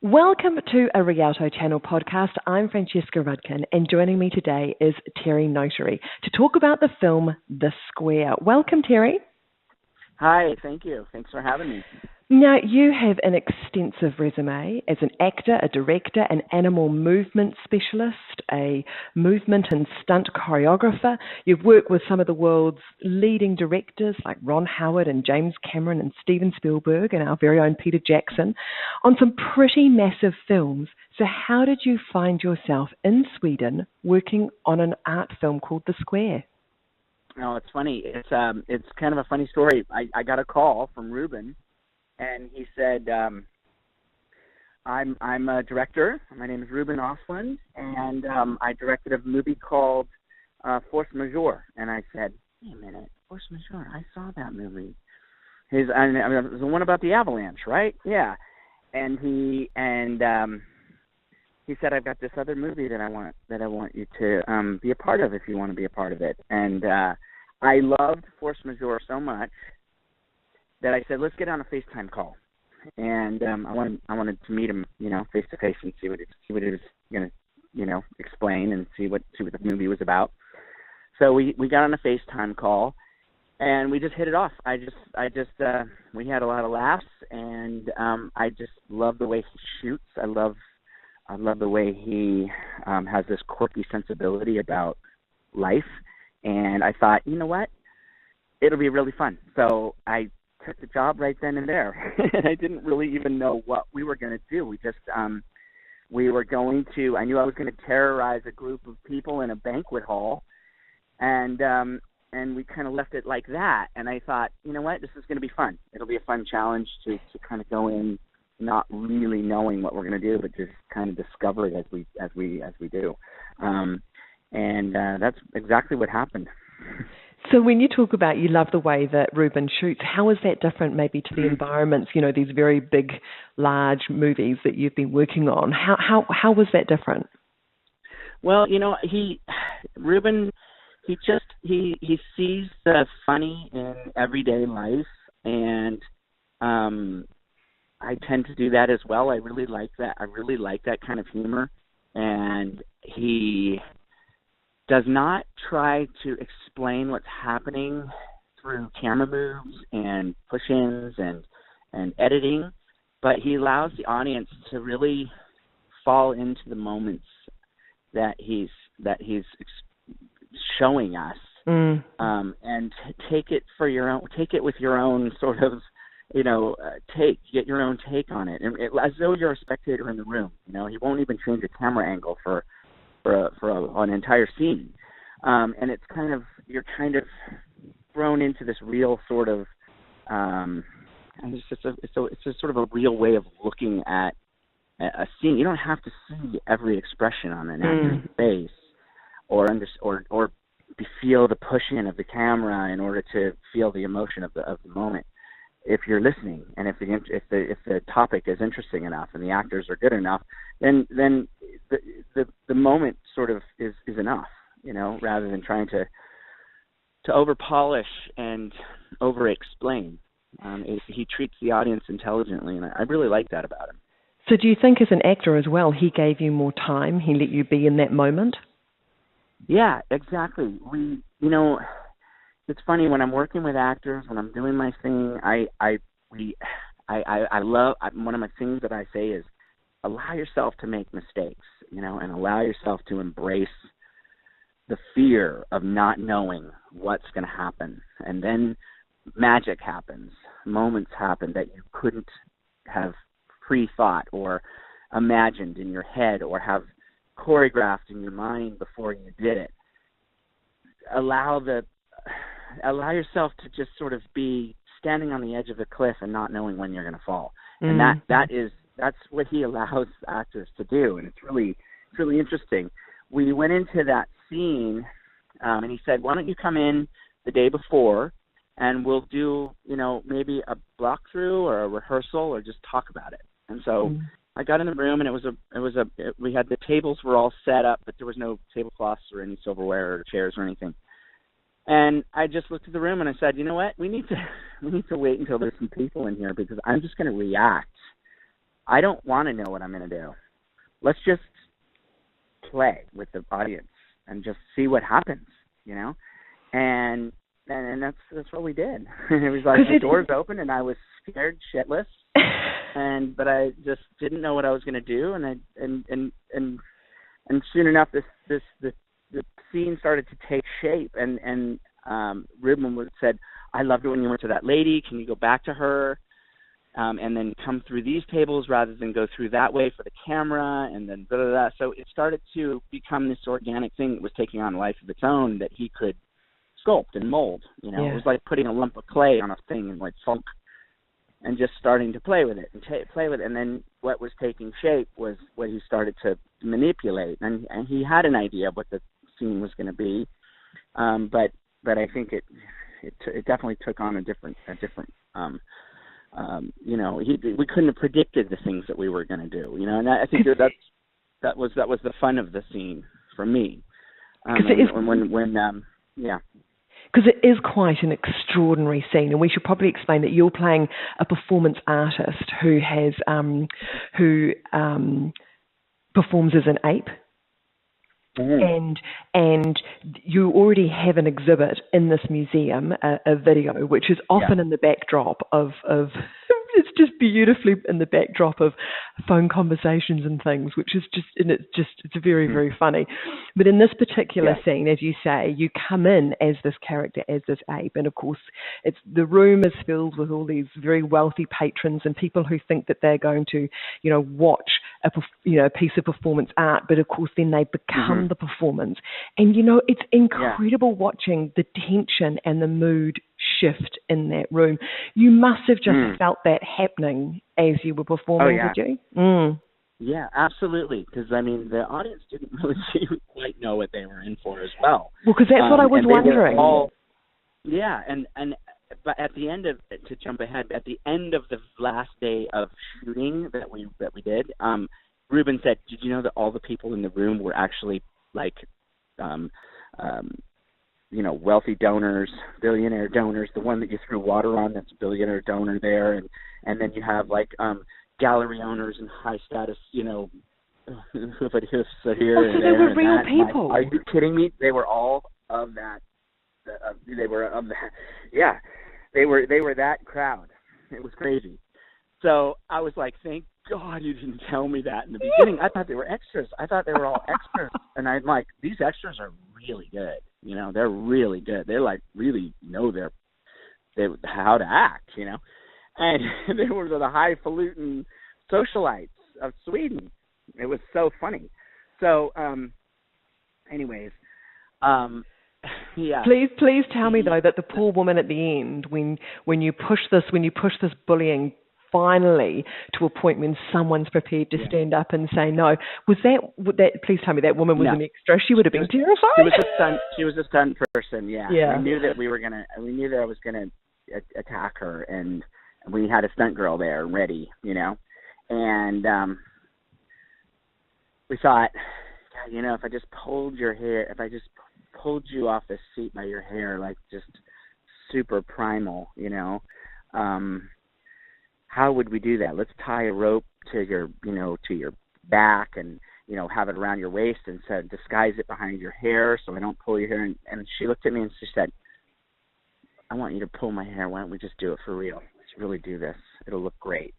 Welcome to a Rialto Channel podcast. I'm Francesca Rudkin, and joining me today is Terry Notary to talk about the film The Square. Welcome, Terry. Hi, thank you. Thanks for having me. Now, you have an extensive resume as an actor, a director, an animal movement specialist, a movement and stunt choreographer. You've worked with some of the world's leading directors like Ron Howard and James Cameron and Steven Spielberg and our very own Peter Jackson on some pretty massive films. So how did you find yourself in Sweden working on an art film called The Square? Oh, it's funny. It's kind of a funny story. I got a call from Ruben. And he said, I'm a director. My name is Ruben Osland, and I directed a movie called Force Majeure. And I said, wait a minute, Force Majeure, I saw that movie. It was the one about the avalanche, right? Yeah. And he said, I've got this other movie that I want you to be a part of if you want to be a part of it. And I loved Force Majeure so much that I said, let's get on a FaceTime call. And I wanted to meet him, face to face and see what he was going to, explain and see what the movie was about. So we got on a FaceTime call and we just hit it off. We had a lot of laughs, and I just love the way he shoots. I love the way he has this quirky sensibility about life. And I thought, you know what? It'll be really fun. So I took the job right then and there. And I didn't really even know what we were going to do. We just, I knew I was going to terrorize a group of people in a banquet hall. And we kind of left it like that. And I thought, you know what, this is going to be fun. It'll be a fun challenge to kind of go in not really knowing what we're going to do, but just kind of discover it as we do. And that's exactly what happened. So when you talk about you love the way that Ruben shoots, how is that different maybe to the environments, these very big, large movies that you've been working on? How was that different? Well, Ruben, he sees the funny in everyday life, and I tend to do that as well. I really like that. I really like that kind of humor, and he does not try to explain what's happening through camera moves and push-ins and editing, but he allows the audience to really fall into the moments that he's showing us, and take it with your own sort of get your own take on it, and as though you're a spectator in the room. He won't even change a camera angle for an entire scene, and you're kind of thrown into this real sort of it's just sort of a real way of looking at a scene. You don't have to see every expression on an actor's face or feel the push in of the camera in order to feel the emotion of the moment. If you're listening, and if the topic is interesting enough and the actors are good enough, then the moment sort of is enough, rather than trying to over polish and over explain. He treats the audience intelligently, and I really like that about him. So do you think as an actor as well, he gave you more time? He let you be in that moment? Yeah, exactly. It's funny when I'm working with actors, when I'm doing my thing, I love, one of my things that I say is allow yourself to make mistakes, and allow yourself to embrace the fear of not knowing what's going to happen. And then magic happens, moments happen that you couldn't have pre-thought or imagined in your head or have choreographed in your mind before you did it. Allow yourself to just sort of be standing on the edge of a cliff and not knowing when you're going to fall. And that's what he allows actors to do. And it's really interesting. We went into that scene, and he said, why don't you come in the day before and we'll do, maybe a block through or a rehearsal or just talk about it. And so I got in the room, and we had the tables were all set up, but there was no tablecloths or any silverware or chairs or anything. And I just looked at the room and I said, you know what, we need to wait until there's some people in here, because I'm just going to react I don't want to know what I'm going to do. Let's just play with the audience and just see what happens, you know? And that's what we did. It was like the doors open and I was scared shitless. But I just didn't know what I was going to do, and soon enough the scene started to take shape, and Ruben said, "I loved it when you went to that lady. Can you go back to her, and then come through these tables rather than go through that way for the camera?" And then blah, blah, blah. So it started to become this organic thing that was taking on a life of its own that he could sculpt and mold. You know, It was like putting a lump of clay on a thing and like funk. And just starting to play with it and then what was taking shape was what he started to manipulate, and he had an idea of what the scene was going to be, but I think it definitely took on a different you know, we couldn't have predicted the things that we were going to do, you know, and I think that was the fun of the scene for me, yeah. Because it is quite an extraordinary scene, and we should probably explain that you're playing a performance artist who has performs as an ape, and you already have an exhibit in this museum, a video, which is often in the backdrop of it's just beautifully in the backdrop of phone conversations and things, which is it's very, very funny. But in this particular scene, as you say, you come in as this character, as this ape, and of course, the room is filled with all these very wealthy patrons and people who think that they're going to, you know, watch a piece of performance art, but of course, then they become the performance. And you know, it's incredible watching the tension and the mood shift in that room. You must have just felt that happening as you were performing, did you? Yeah, absolutely. Because I mean, the audience didn't really quite know what they were in for as well. Well, because that's what I was wondering. But at the end of, to jump ahead, at the end of the last day of shooting that we did, Ruben said, "Did you know that all the people in the room were actually like, you know, wealthy donors, billionaire donors? The one that you threw water on, that's a billionaire donor there, and then you have like gallery owners and high status, you know, hoofs here and so there." They were real people. Are you kidding me? They were all of that. They were of that. Yeah, they were that crowd. It was crazy. So I was like, thank God you didn't tell me that in the beginning. I thought they were extras. I thought they were all extras. And I'm like, these extras are really good. You know, they're really good. They're like really know how to act, you know. And they were the highfalutin socialites of Sweden. It was so funny. So, anyways, yeah. Please tell me though that the poor woman at the end, when you push this bullying finally to a point when someone's prepared to stand up and say no, would that please tell me that woman was an extra? She would have been terrified. She was a stunt person. Yeah. We knew that I was gonna attack her, and we had a stunt girl there ready, you know, and we thought, God, you know, if I just pulled you off the seat by your hair, like just super primal, you know, how would we do that? Let's tie a rope to your back and, you know, have it around your waist and disguise it behind your hair so I don't pull your hair. And she looked at me and she said, "I want you to pull my hair. Why don't we just do it for real? Let's really do this. It'll look great."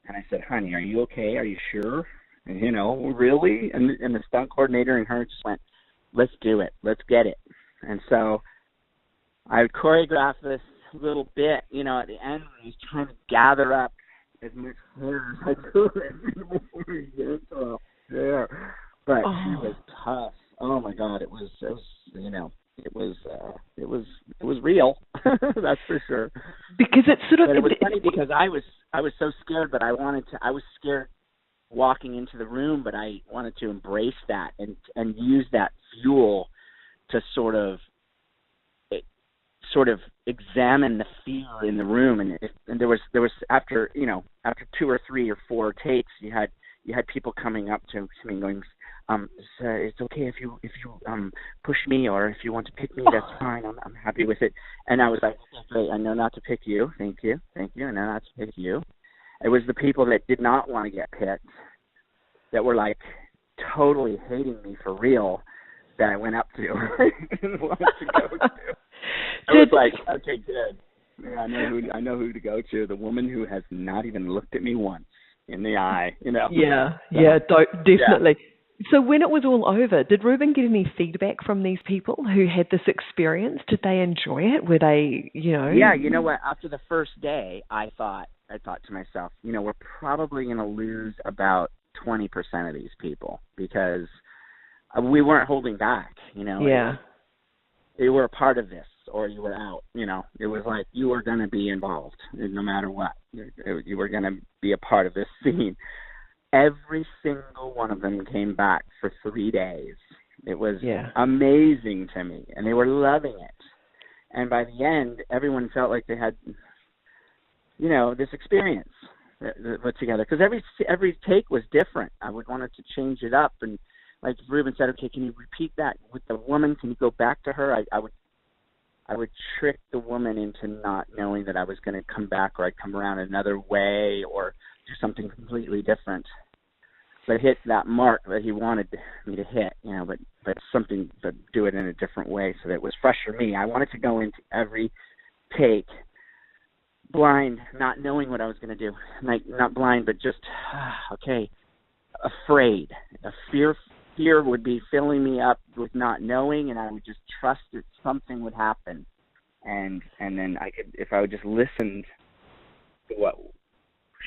And I said, "Honey, are you okay? Are you sure? And, you know, really?" And the stunt coordinator and her just went, "Let's do it. Let's get it." And so I would choreograph this little bit, you know, at the end when he's trying to gather up as much hair as I could before he gets off there. But she was tough. Oh my God, it was you know, it was real. That's for sure. Because it's sort of. But it was funny because I was so scared, but I was scared walking into the room, but I wanted to embrace that and use that fuel to sort of examine the fear in the room, and there was after 2 or 3 or 4 takes, you had people coming up to me going, "It's okay if you push me, or if you want to pick me, that's fine. I'm happy with it." And I was like, "Okay, I know not to pick you. Thank you. I know not to pick you." It was the people that did not want to get picked, that were like totally hating me for real, that I went up to and wanted to go to. I was like, okay, good. Yeah, I know who to go to. The woman who has not even looked at me once in the eye, you know. Definitely. Yeah. So when it was all over, did Ruben get any feedback from these people who had this experience? Did they enjoy it? Were they, you know? Yeah, you know what? After the first day, I thought to myself, you know, we're probably going to lose about 20% of these people, because we weren't holding back, you know. Yeah. You were a part of this or you were out, you know. It was like you were going to be involved no matter what. You were going to be a part of this scene. Every single one of them came back for 3 days. It was amazing to me, and they were loving it. And by the end, everyone felt like they had, you know, this experience put together. Because every take was different. I would wanted to change it up, and like Ruben said, okay, can you repeat that with the woman? Can you go back to her? I would trick the woman into not knowing that I was going to come back, or I'd come around another way, or do something completely different, but hit that mark that he wanted me to hit, you know, but do it in a different way so that it was fresh for me. I wanted to go into every take blind, not knowing what I was going to do. Like, not blind, but just, afraid. Fear would be filling me up with not knowing, and I would just trust that something would happen. And then I could, if I would just listen to what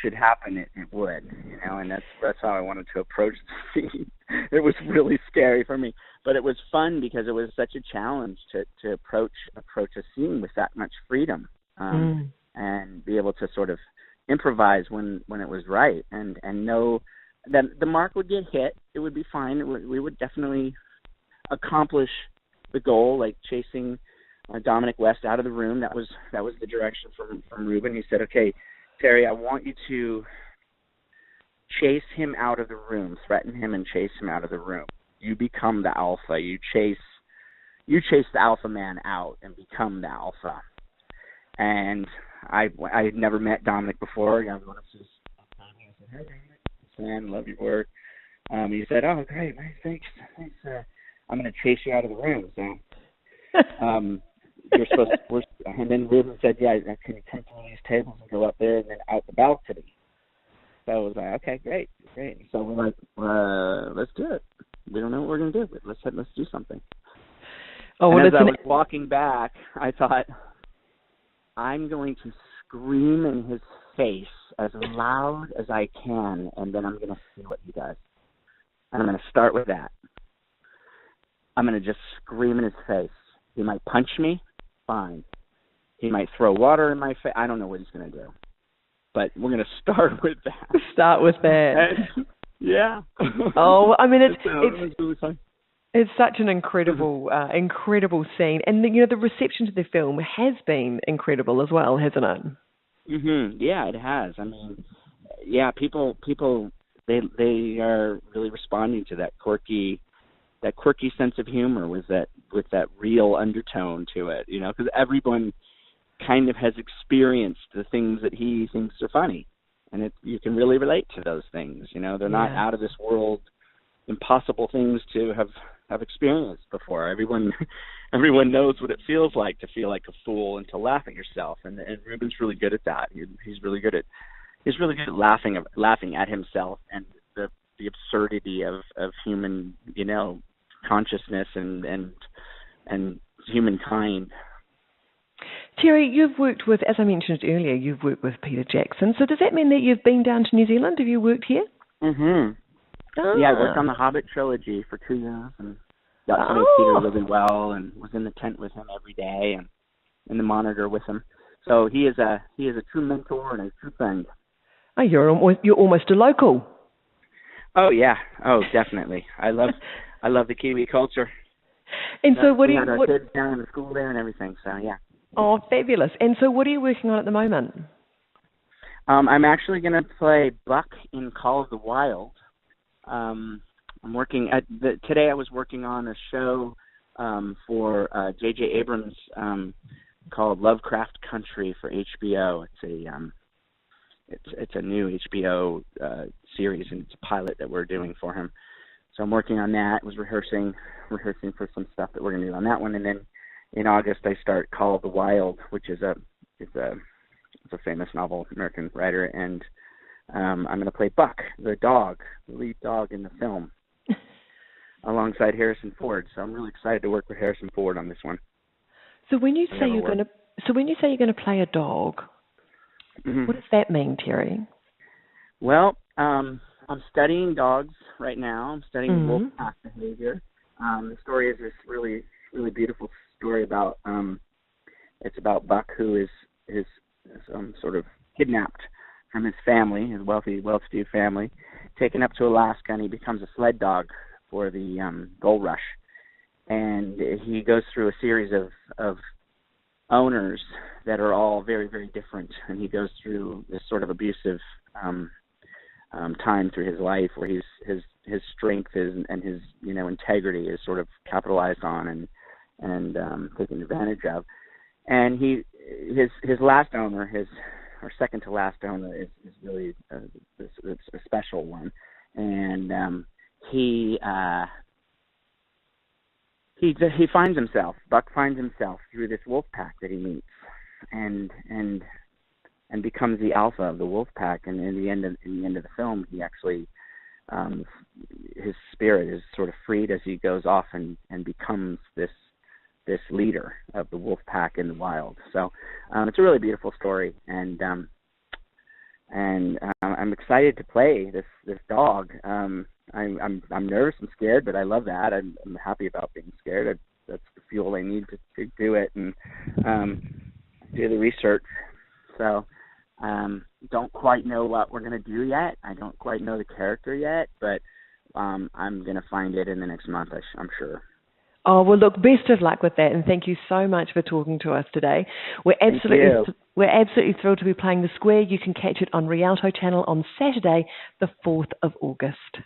should happen, it would, you know. And that's how I wanted to approach the scene. It was really scary for me, but it was fun because it was such a challenge to approach a scene with that much freedom, and be able to sort of improvise when it was right, and know that the mark would get hit. It would be fine. We would definitely accomplish the goal, like chasing Dominic West out of the room. That was the direction from Ruben. He said, okay, Terry, I want you to chase him out of the room, threaten him and chase him out of the room. You become the alpha. You chase the alpha man out and become the alpha. And I had never met Dominic before. I was one of his, I said, hey, Dominic, love your work. He said, oh, great, nice, thanks. I'm going to chase you out of the room. So, you're supposed to, and then Ruben said, yeah, can you come to these tables and go up there and then out the balcony? So I was like, okay, great. So we're like, let's do it. We don't know what we're going to do, but let's do something. Oh, well, and as I was walking back, I thought, I'm going to scream in his face as loud as I can, and then I'm going to see what he does. And I'm going to start with that. I'm going to just scream in his face. He might punch me, fine. He might throw water in my face. I don't know what he's going to do. But we're going to start with that. Start with that. And, yeah. Oh, I mean, it was really fun. It's such an incredible scene. And, you know, the reception to the film has been incredible as well, hasn't it? Mm-hmm. Yeah, it has. I mean, yeah, people, they are really responding to that quirky sense of humor with that real undertone to it, you know, because everyone kind of has experienced the things that he thinks are funny, and you can really relate to those things, you know. They're not out of this world, impossible things to have experienced before. Everyone knows what it feels like to feel like a fool and to laugh at yourself, and Ruben's really good at that. He's really good at laughing at himself and the absurdity of human, you know, consciousness and humankind. Terry, you've worked with, as I mentioned earlier, you've worked with Peter Jackson. So does that mean that you've been down to New Zealand? Have you worked here? Mm-hmm. Oh. Yeah, I worked on the Hobbit trilogy for 2 years and got to know Peter really well, and was in the tent with him every day and in the monitor with him. So he is a true mentor and a true friend. Oh, you're almost a local. Oh yeah. Oh, definitely. I love the Kiwi culture. And so what do you... We had our kids down in the school there and everything, so yeah. Oh, fabulous. And so what are you working on at the moment? I'm actually going to play Buck in Call of the Wild. I'm working today I was working on a show for J.J. Abrams called Lovecraft Country for HBO. it's a new HBO series, and it's a pilot that we're doing for him. So I'm working on that. Was rehearsing for some stuff that we're going to do on that one, and then in August I start Call of the Wild, which is a famous novel, American writer, and I'm going to play Buck, the lead dog in the film, alongside Harrison Ford. So I'm really excited to work with Harrison Ford on this one. So when you say you're going to play a dog, what does that mean, Terry? Well, I'm studying dogs right now. I'm studying wolf pack behavior. The story is this really, really beautiful story about it's about Buck, who is sort of kidnapped from his family, his well-to-do family, taken up to Alaska, and he becomes a sled dog for the gold rush. And he goes through a series of owners that are all very, very different, and he goes through this sort of abusive time through his life, where his strength and his integrity is sort of capitalized on and taken advantage of. And his last owner, or second to last owner, is really a special one, and Buck finds himself through this wolf pack that he meets, and becomes the alpha of the wolf pack. And in the end of the film, he actually his spirit is sort of freed as he goes off and becomes this leader of the wolf pack in the wild. So it's a really beautiful story, and I'm excited to play this dog. I'm nervous and scared, but I love that. I'm happy about being scared. That's the fuel I need to do it and do the research. So don't quite know what we're going to do yet. I don't quite know the character yet, but I'm going to find it in the next month, I'm sure. Oh, well, look, best of luck with that, and thank you so much for talking to us today. We're absolutely thrilled to be playing The Square. You can catch it on Rialto Channel on Saturday, the 4th of August.